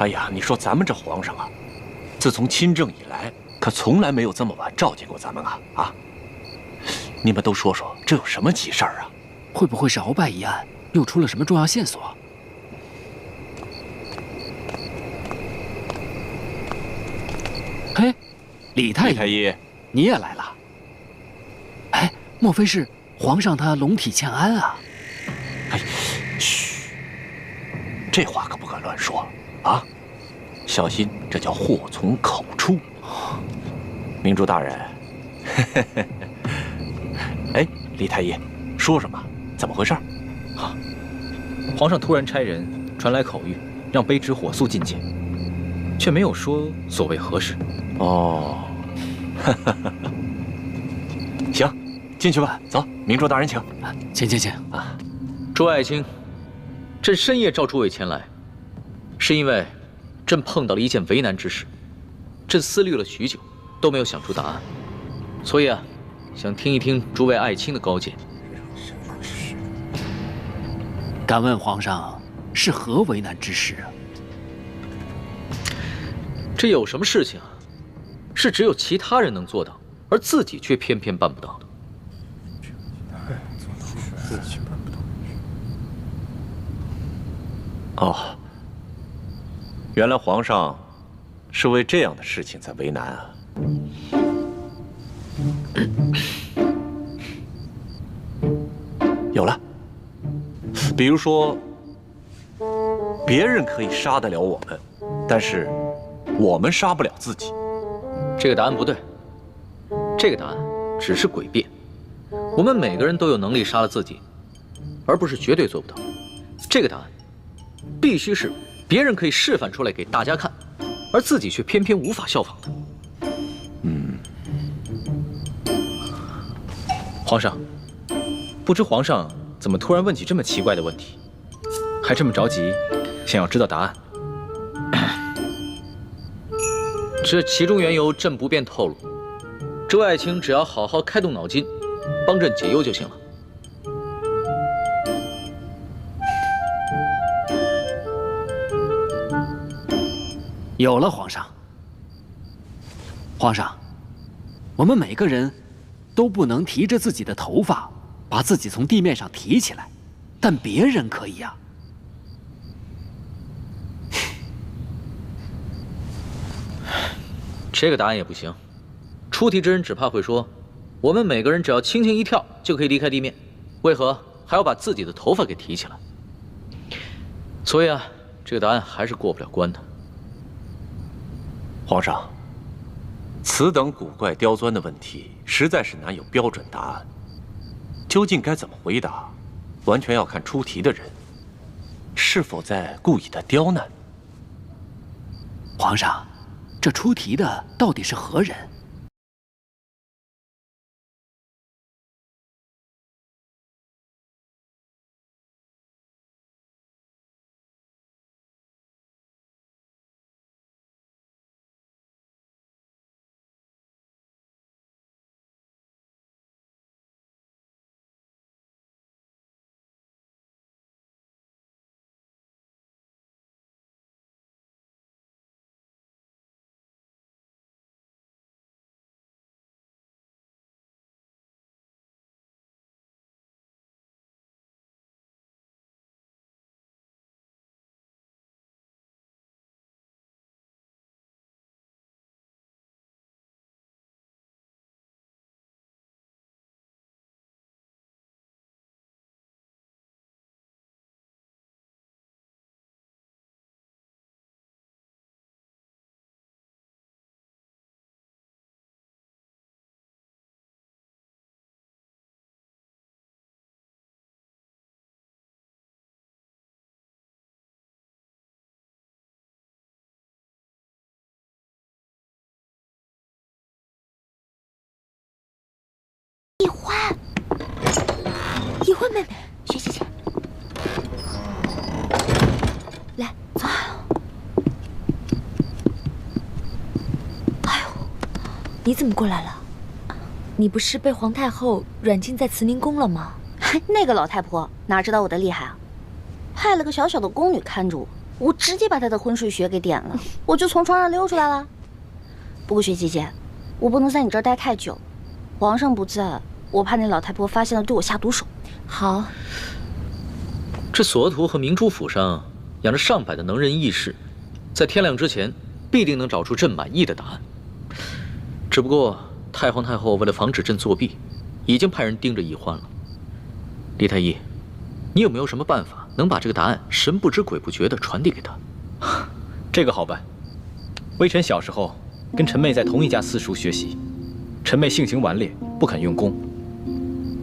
哎呀，你说咱们这皇上啊，自从亲政以来，可从来没有这么晚召见过咱们啊！啊，你们都说说，这有什么急事儿啊？会不会是鳌拜一案又出了什么重要线索？嘿，李太医，你也来了？哎，莫非是皇上他龙体欠安啊？哎，嘘，这话可不敢乱说啊！小心，这叫祸从口出。明珠大人，哎，李太医，说什么？怎么回事？啊，皇上突然差人传来口谕，让卑职火速觐见，却没有说所谓何事。哦，行，进去吧。走，明珠大人请。请啊，诸位爱卿，朕深夜召诸位前来，是因为朕碰到了一件为难之事，朕思虑了许久，都没有想出答案，所以啊，想听一听诸位爱卿的高见。敢问皇上是何为难之事啊？这有什么事情啊？是只有其他人能做到，而自己却偏偏办不到的。哦，原来皇上是为这样的事情在为难啊。有了，比如说，别人可以杀得了我们，但是我们杀不了自己。这个答案不对，这个答案只是诡辩。我们每个人都有能力杀了自己，而不是绝对做不到。这个答案必须是别人可以示范出来给大家看，而自己却偏偏无法效仿的。皇上，不知皇上怎么突然问起这么奇怪的问题，还这么着急，想要知道答案。这其中缘由，朕不便透露。诸位爱卿只要好好开动脑筋，帮朕解忧就行了。有了，皇上。皇上，我们每个人都不能提着自己的头发，把自己从地面上提起来，但别人可以呀。这个答案也不行。出题之人只怕会说，我们每个人只要轻轻一跳就可以离开地面，为何还要把自己的头发给提起来？所以啊，这个答案还是过不了关的。皇上，此等古怪刁钻的问题，实在是难有标准答案。究竟该怎么回答，完全要看出题的人是否在故意的刁难。皇上，这出题的到底是何人？一慧妹妹，去，来，走。哎呦，你怎么过来了？你不是被皇太后软禁在慈宁宫了吗？那个老太婆哪知道我的厉害啊，派了个小小的宫女看着我，我直接把他的昏睡穴给点了，我就从床上溜出来了。不过雪姐姐，我不能在你这儿待太久，皇上不在，我怕那老太婆发现了对我下毒手。好，这索额图和明珠府上养着上百的能人异士，在天亮之前必定能找出朕满意的答案。只不过太皇太后为了防止朕作弊，已经派人盯着易欢了。李太医，你有没有什么办法能把这个答案神不知鬼不觉地传递给他？这个好办。微臣小时候跟陈妹在同一家私塾学习，陈妹性情顽劣，不肯用功。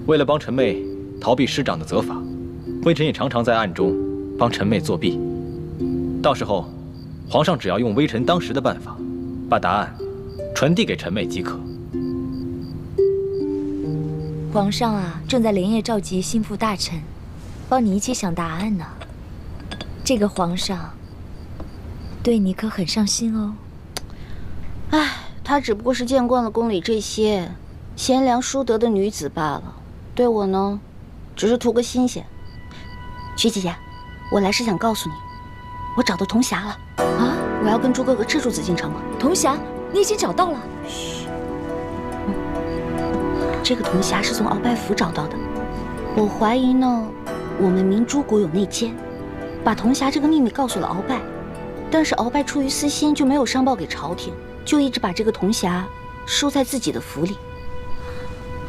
为了帮陈妹逃避师长的责罚，微臣也常常在暗中帮陈妹作弊。到时候，皇上只要用微臣当时的办法，把答案传递给陈妹即可。皇上啊，正在连夜召集心腹大臣，帮你一起想答案呢。这个皇上对你可很上心哦。唉，她只不过是见惯了宫里这些贤良淑德的女子罢了，对我呢，只是图个新鲜。雪姐姐，我来是想告诉你，我找到铜匣了啊！我要跟朱哥哥吃住紫禁城了。铜匣，你已经找到了？嘘。这个铜匣是从鳌拜府找到的，我怀疑呢，我们明珠谷有内奸，把铜匣这个秘密告诉了鳌拜，但是鳌拜出于私心就没有上报给朝廷，就一直把这个铜匣收在自己的府里。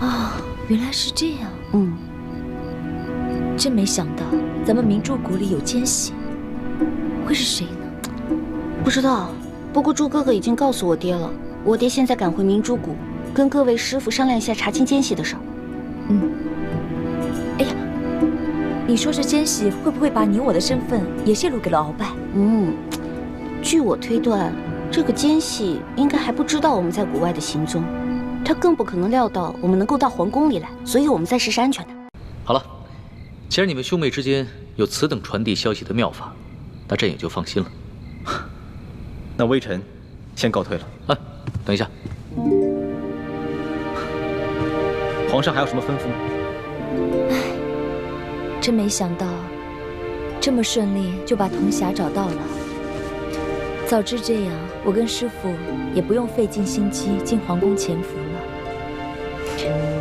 啊，原来是这样。真没想到咱们明珠谷里有奸细，会是谁呢？不知道，不过朱哥哥已经告诉我爹了，我爹现在赶回明珠谷，跟各位师傅商量一下查清奸细的事儿。哎呀，你说这奸细会不会把你我的身份也泄露给了鳌拜？据我推断，这个奸细应该还不知道我们在谷外的行踪，他更不可能料到我们能够到皇宫里来，所以我们暂时是安全的。好了，既然你们兄妹之间有此等传递消息的妙法，那朕也就放心了。那微臣先告退了。啊，等一下，皇上还有什么吩咐吗？真没想到，这么顺利就把铜匣找到了。早知这样，我跟师父也不用费尽心机进皇宫潜伏了。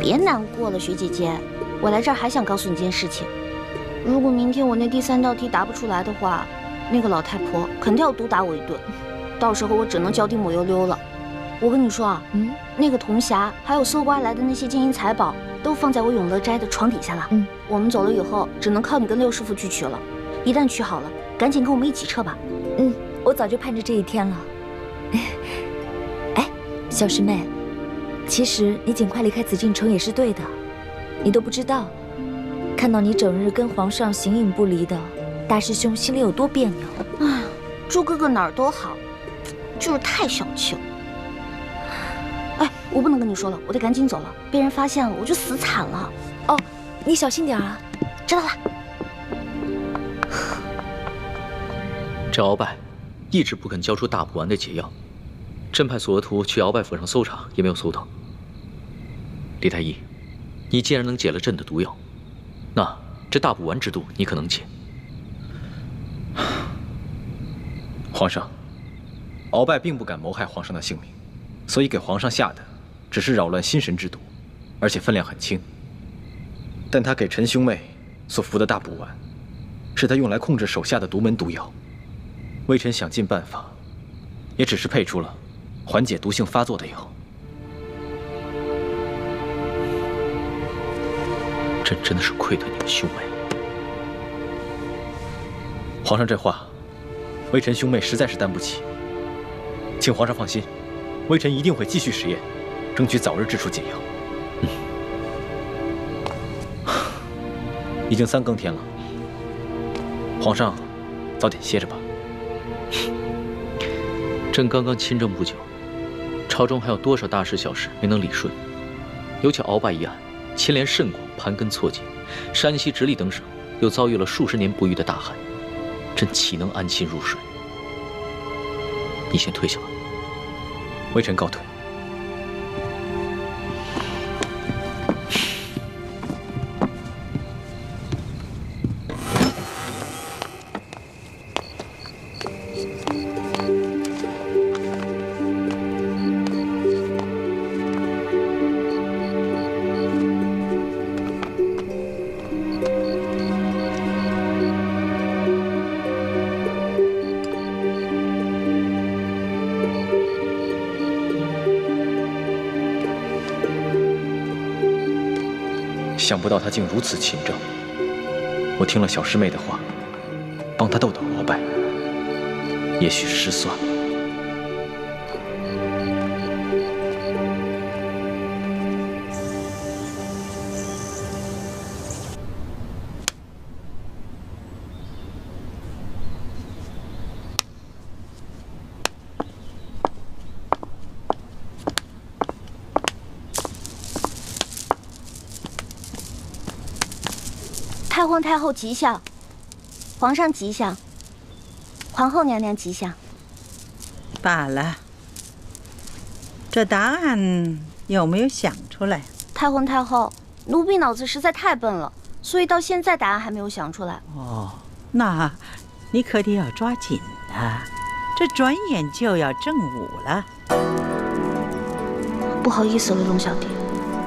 别难过了，雪姐姐，我来这儿还想告诉你件事情。如果明天我那第3道题答不出来的话，那个老太婆肯定要毒打我一顿，到时候我只能脚底抹油溜了。我跟你说啊，那个铜匣还有搜刮来的那些金银财宝，都放在我永乐斋的床底下了。我们走了以后，只能靠你跟六师傅去取了。一旦取好了，赶紧跟我们一起撤吧。我早就盼着这一天了。哎，小师妹，其实你尽快离开紫禁城也是对的。你都不知道，看到你整日跟皇上形影不离的，大师兄心里有多别扭。唉，朱哥哥哪儿都好，就是太小气了。哎，我不能跟你说了，我得赶紧走了，被人发现了我就死惨了。哦，你小心点啊。知道了。这鳌拜一直不肯交出大补丸的解药，朕派索额图去鳌拜府上搜查，也没有搜到。李太医，你既然能解了朕的毒药，那这大补丸之毒你可能解。皇上，鳌拜并不敢谋害皇上的性命，所以给皇上下的只是扰乱心神之毒，而且分量很轻。但他给陈兄妹所服的大补丸，是他用来控制手下的独门毒药。微臣想尽办法，也只是配出了缓解毒性发作的药。朕真的是愧对你们兄妹。皇上这话，微臣兄妹实在是担不起。请皇上放心，微臣一定会继续实验，争取早日制出解药。已经3更天了，皇上早点歇着吧。朕刚刚亲政不久，朝中还有多少大事小事没能理顺？尤其鳌拜一案，牵连甚广，盘根错节，山西直隶等省又遭遇了数十年不遇的大旱，朕岂能安心入睡？你先退下吧。微臣告退。想不到他竟如此勤政。我听了小师妹的话，帮他斗倒鳌拜，也许失算了。太皇太后吉祥，皇上吉祥，皇后娘娘吉祥。罢了，这答案有没有想出来？太皇太后，奴婢脑子实在太笨了，所以到现在答案还没有想出来。哦，那你可得要抓紧啊！这转眼就要正午了。不好意思了，龙小弟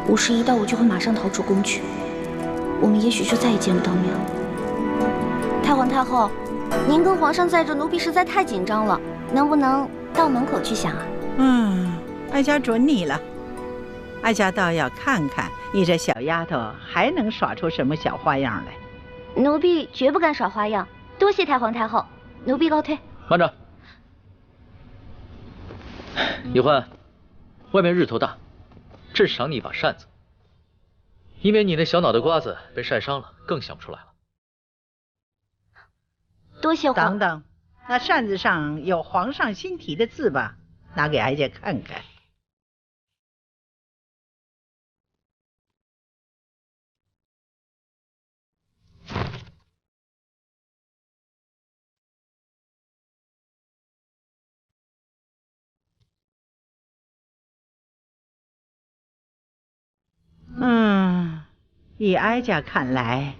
，5时一到，我就会马上逃出宫去。我们也许就再也见不到面了。太皇太后，您跟皇上在这，奴婢实在太紧张了，能不能到门口去想啊？哀家准你了。哀家倒要看看你这小丫头还能耍出什么小花样来。奴婢绝不敢耍花样，多谢太皇太后，奴婢告退。慢着，易欢，外面日头大，朕赏你一把扇子。以免你那小脑袋瓜子被晒伤了，更想不出来了。多谢皇。等等，那扇子上有皇上新题的字吧？拿给哀家看看。以哀家看来，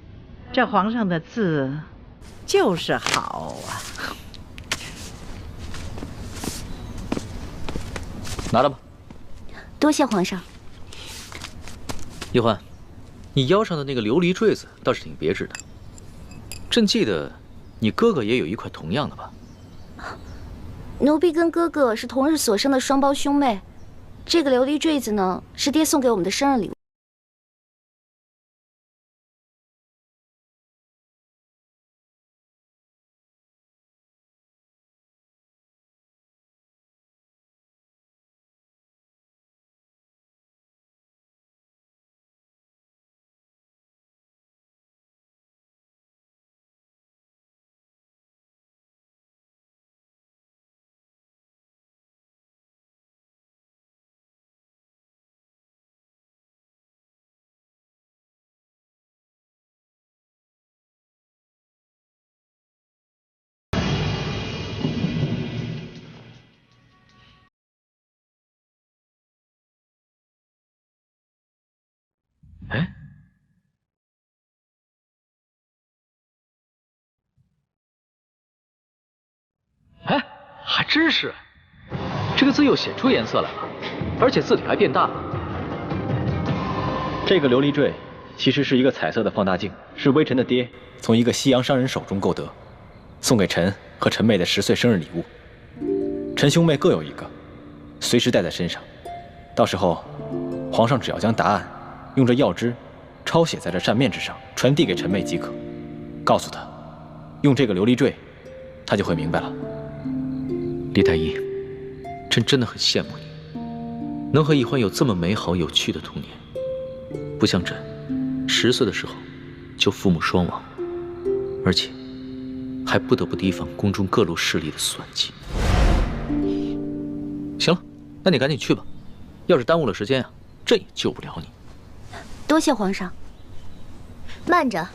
这皇上的字就是好啊。拿着吧。多谢皇上。易欢，你腰上的那个琉璃坠子倒是挺别致的。朕记得你哥哥也有一块同样的吧？奴婢跟哥哥是同日所生的双胞兄妹，这个琉璃坠子呢，是爹送给我们的生日礼物。哎，哎，还真是，这个字又显出颜色来了，而且字体还变大了。这个琉璃坠其实是一个彩色的放大镜，是微臣的爹从一个西洋商人手中购得，送给臣和臣妹的10岁生日礼物。臣兄妹各有一个，随时带在身上。到时候，皇上只要将答案用这药汁抄写在这扇面之上，传递给臣妹即可。告诉她，用这个琉璃坠，她就会明白了。李太医，朕真的很羡慕你，能和易欢有这么美好有趣的童年。不像朕，10岁的时候就父母双亡，而且还不得不提防宫中各路势力的算计。行了，那你赶紧去吧，要是耽误了时间啊，朕也救不了你。多谢皇上。慢着，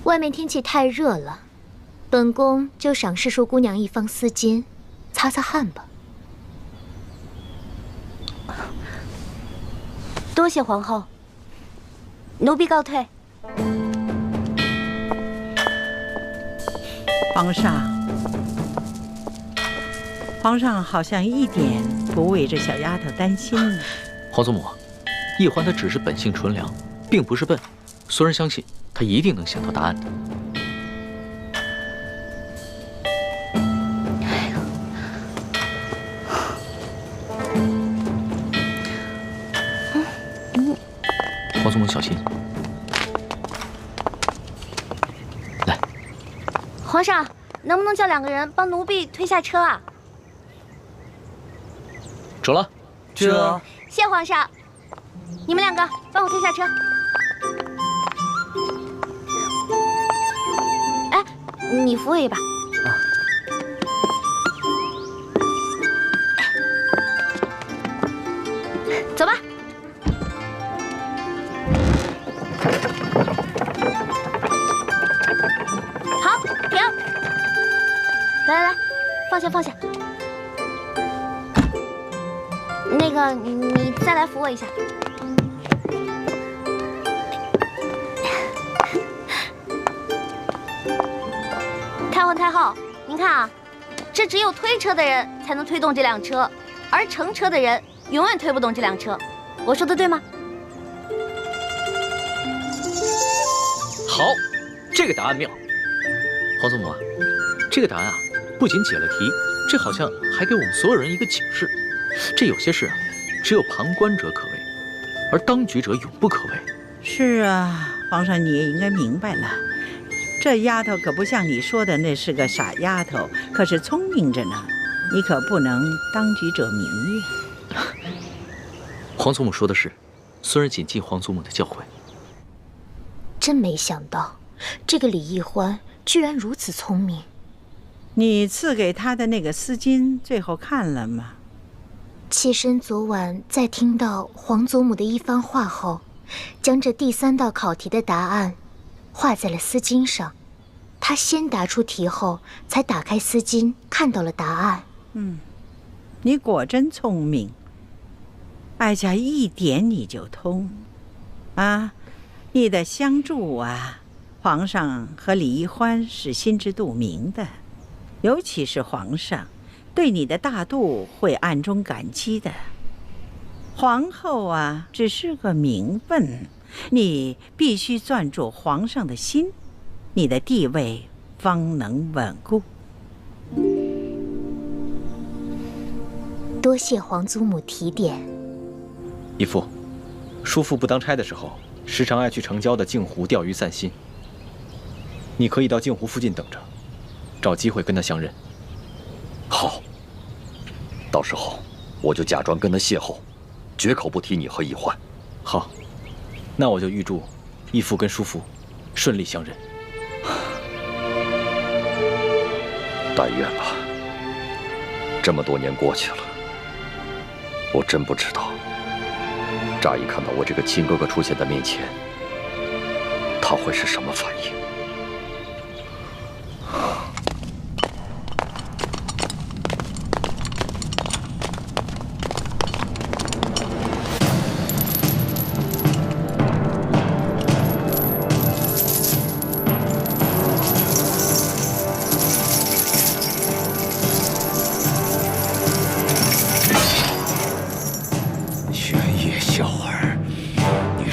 外面天气太热了，本宫就赏世淑姑娘一方丝巾，擦擦汗吧。多谢皇后，奴婢告退。皇上好像一点不为这小丫头担心呢。皇祖母，易欢她只是本性纯良，并不是笨，虽然相信她一定能想到答案的。祖母小心。来，皇上，能不能叫2个人帮奴婢推下车啊？走了。这，谢皇上。你们2个帮我推下车。哎，你扶我一把。走吧。好，停。来，放下放下。那个，你再来扶我一下。太后，您看啊，这只有推车的人才能推动这辆车，而乘车的人永远推不动这辆车。我说的对吗？好，这个答案妙。皇祖母啊，这个答案啊，不仅解了题，这好像还给我们所有人一个警示。这有些事啊，只有旁观者可为，而当局者永不可为。是啊，皇上你也应该明白了。这丫头可不像你说的那是个傻丫头，可是聪明着呢。你可不能当局者迷呀。皇祖母说的是，孙儿谨记皇祖母的教诲。真没想到，这个李易欢居然如此聪明。你赐给他的那个丝巾，最后看了吗？妾身昨晚在听到皇祖母的一番话后，将这第3道考题的答案画在了丝巾上。他先答出题后，才打开丝巾，看到了答案。你果真聪明。哀家一点你就通。啊，你的相助啊，皇上和李易欢是心知肚明的，尤其是皇上，对你的大度会暗中感激的。皇后啊，只是个名分，你必须攥住皇上的心，你的地位方能稳固。多谢皇祖母提点。义父，叔父不当差的时候，时常爱去城郊的镜湖钓鱼散心。你可以到镜湖附近等着，找机会跟他相认。好，到时候我就假装跟他邂逅，绝口不提你和易欢。好，那我就预祝义父跟叔父顺利相认。但愿吧。这么多年过去了，我真不知道，乍一看到我这个亲哥哥出现在面前，他会是什么反应。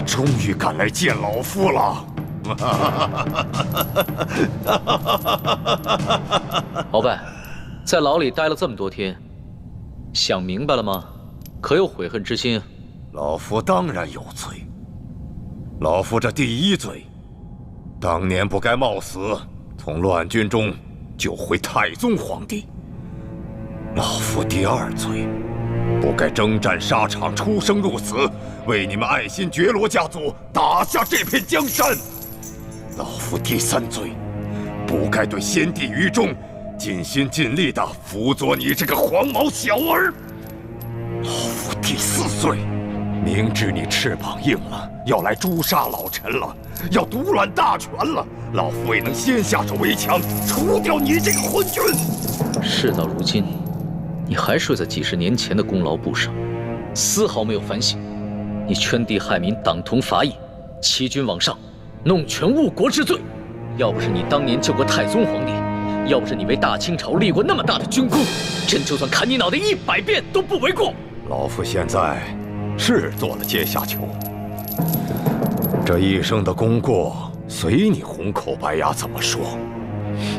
终于赶来见老夫了。鳌拜，在牢里待了这么多天，想明白了吗？可有悔恨之心？老夫当然有罪。老夫这第一罪，当年不该冒死从乱军中救回太宗皇帝。老夫第二罪，不该征战沙场，出生入死，为你们爱新觉罗家族打下这片江山。老夫第三罪，不该对先帝于忠尽心尽力地辅佐你这个黄毛小儿。老夫第四罪，明知你翅膀硬了，要来诛杀老臣了，要独揽大权了，老夫也能先下手为强，除掉你这个昏君。事到如今，你还睡在几十年前的功劳簿上，丝毫没有反省。你圈地害民，党同伐异，欺君罔上，弄权误国之罪。要不是你当年救过太宗皇帝，要不是你为大清朝立过那么大的军功，朕就算砍你脑袋100遍都不为过。老夫现在是做了阶下囚，这一生的功过随你红口白牙怎么说。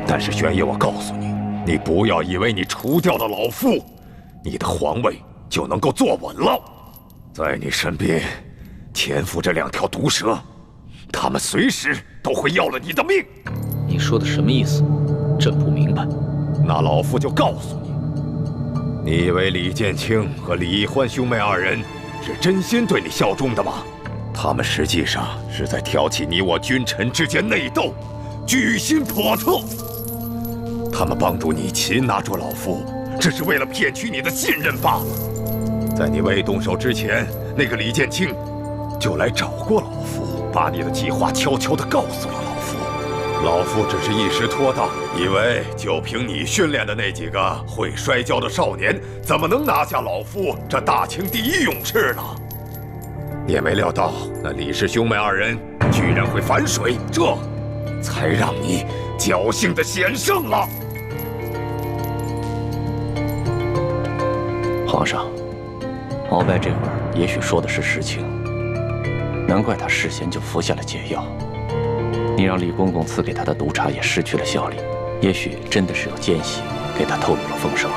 但是玄烨，我告诉你，你不要以为你除掉了老夫，你的皇位就能够坐稳了。在你身边，潜伏着2条毒蛇，他们随时都会要了你的命。你说的什么意思？朕不明白。那老夫就告诉你，你以为李建清和李易欢兄妹2人是真心对你效忠的吗？他们实际上是在挑起你我君臣之间内斗，居心叵测。他们帮助你擒拿住老夫，只是为了骗取你的信任罢了。在你未动手之前，那个李建清就来找过老夫，把你的计划悄悄地告诉了老夫。老夫只是一时拖大，以为就凭你训练的那几个会摔跤的少年，怎么能拿下老夫这大清第一勇士呢？也没料到那李氏兄妹2人居然会反水，这才让你侥幸的险胜了。皇上，鳌拜这会儿也许说的是实情，难怪他事先就服下了解药。你让李公公赐给他的毒茶也失去了效力，也许真的是有奸细给他透露了风声啊。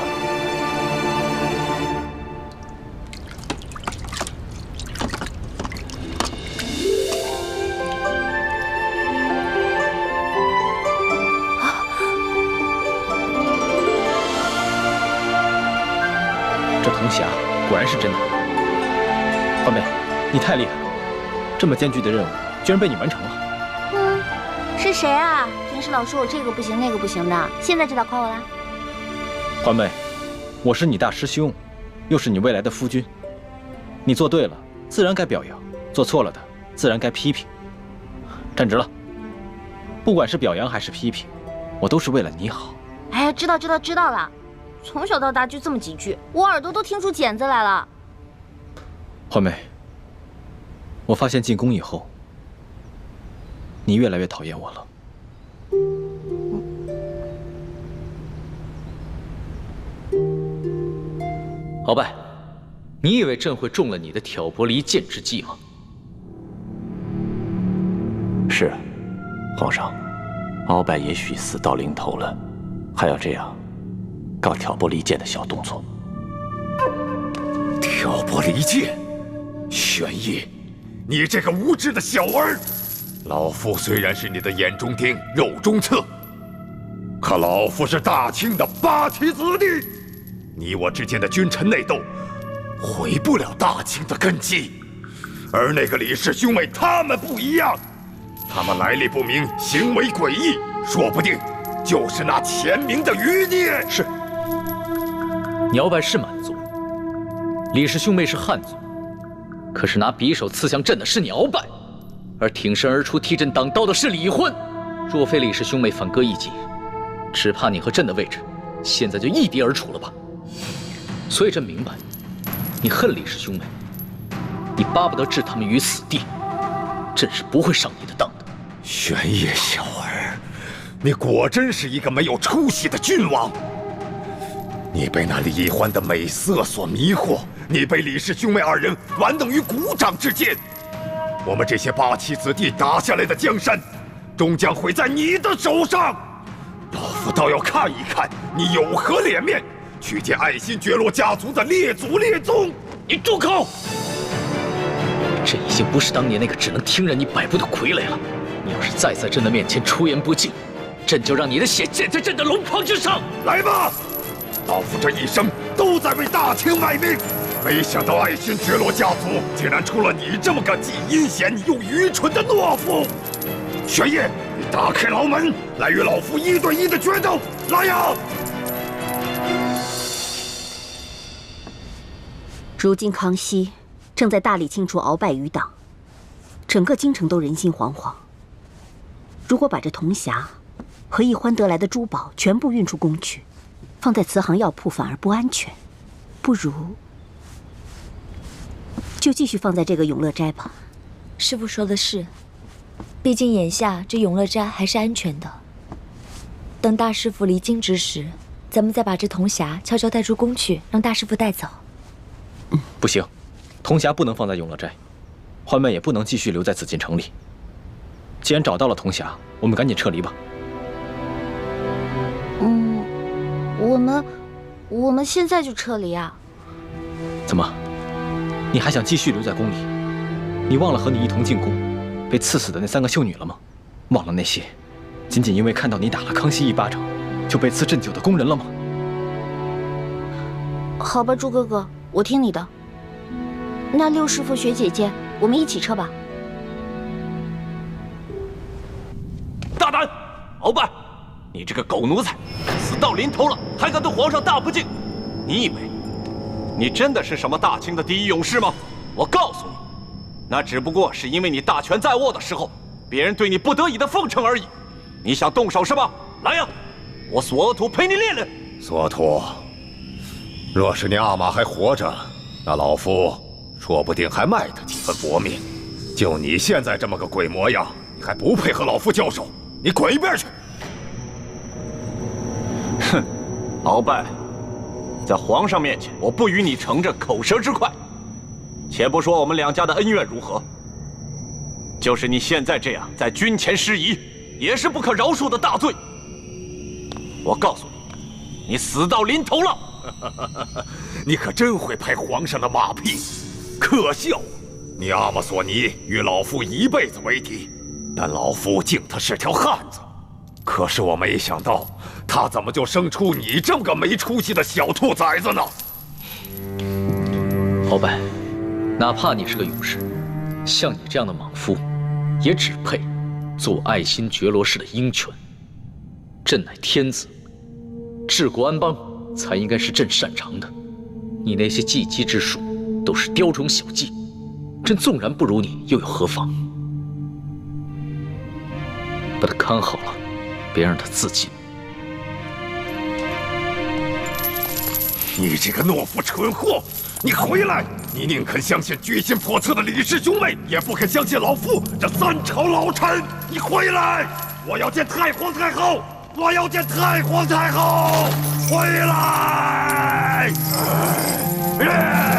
这铜匣果然是真的。欢妹，你太厉害了，这么艰巨的任务居然被你完成了。是谁啊？平时老说我这个不行那个不行的，现在知道夸我了？欢妹，我是你大师兄，又是你未来的夫君，你做对了，自然该表扬；做错了的，自然该批评。站直了，不管是表扬还是批评，我都是为了你好。哎呀，知道了。从小到大就这么几句，我耳朵都听出茧子来了。欢妹，我发现进宫以后，你越来越讨厌我了。鳌拜，你以为朕会中了你的挑拨离间之计吗？是，皇上，鳌拜也许死到临头了，还要这样搞挑拨离间的小动作。挑拨离间，玄烨，你这个无知的小儿！老夫虽然是你的眼中钉、肉中刺，可老夫是大清的8旗子弟，你我之间的君臣内斗，毁不了大清的根基。而那个李氏兄妹，他们不一样，他们来历不明，行为诡异，说不定就是那前明的余孽。是，你鳌拜是满族，李氏兄妹是汉族，可是拿匕首刺向朕的是你鳌拜，而挺身而出替朕挡刀的是李易欢。若非李氏兄妹反戈一击，只怕你和朕的位置现在就一敌而处了吧。所以朕明白，你恨李氏兄妹，你巴不得置他们于死地，朕是不会上你的当的。玄烨小儿，你果真是一个没有出息的君王。你被那李易欢的美色所迷惑，你被李氏兄妹2人玩弄于股掌之间。我们这些8旗子弟打下来的江山，终将毁在你的手上。老夫倒要看一看你有何脸面去见爱新觉罗家族的列祖列宗！你住口！朕已经不是当年那个只能听任你摆布的傀儡了。你要是再在朕的面前出言不敬，朕就让你的血溅在朕的龙袍之上！来吧！老夫这一生都在为大清卖命，没想到爱新觉罗家族竟然出了你这么个既阴险又愚蠢的懦夫！玄烨，你打开牢门，来与老夫1对1的决斗！来呀！如今康熙正在大力清除鳌拜余党，整个京城都人心惶惶。如果把这铜匣和易欢得来的珠宝全部运出宫去，放在慈航药铺反而不安全，不如就继续放在这个永乐斋吧。师父说的是，毕竟眼下这永乐斋还是安全的。等大师父离京之时，咱们再把这铜匣悄悄带出宫去，让大师父带走。不行，铜匣不能放在永乐斋，欢妹也不能继续留在紫禁城里。既然找到了铜匣，我们赶紧撤离吧。我们现在就撤离啊？怎么，你还想继续留在宫里？你忘了和你一同进宫，被赐死的那3个秀女了吗？忘了那些仅仅因为看到你打了康熙1巴掌，就被赐鸩酒的宫人了吗？好吧，朱哥哥，我听你的。那六师傅、雪姐姐，我们一起撤吧。大胆，鳌拜，你这个狗奴才，死到临头了还敢对皇上大不敬！你以为你真的是什么大清的第一勇士吗？我告诉你，那只不过是因为你大权在握的时候，别人对你不得已的奉承而已。你想动手是吧？来呀，我索额图陪你练练。索图，若是你阿玛还活着，那老夫说不定还卖他几分薄命。就你现在这么个鬼模样，你还不配和老夫交手，你滚一边去！哼，鳌拜，在皇上面前，我不与你乘着口舌之快。且不说我们2家的恩怨如何，就是你现在这样在军前失仪，也是不可饶恕的大罪。我告诉你，你死到临头了！你可真会拍皇上的马屁，可笑！你阿玛索尼与老夫一辈子为敌，但老夫敬他是条汉子。可是我没想到，他怎么就生出你这么个没出息的小兔崽子呢？鳌拜，哪怕你是个勇士，像你这样的莽夫，也只配做爱新觉罗氏的鹰犬。朕乃天子，治国安邦才应该是朕擅长的。你那些技击之术，都是雕虫小技。朕纵然不如你，又有何妨？把他看好了，别让他自尽。你这个懦夫蠢货！你回来！你宁肯相信居心叵测的李氏兄妹，也不肯相信老夫这3朝老臣！你回来！我要见太皇太后！我要见太皇太后！回来！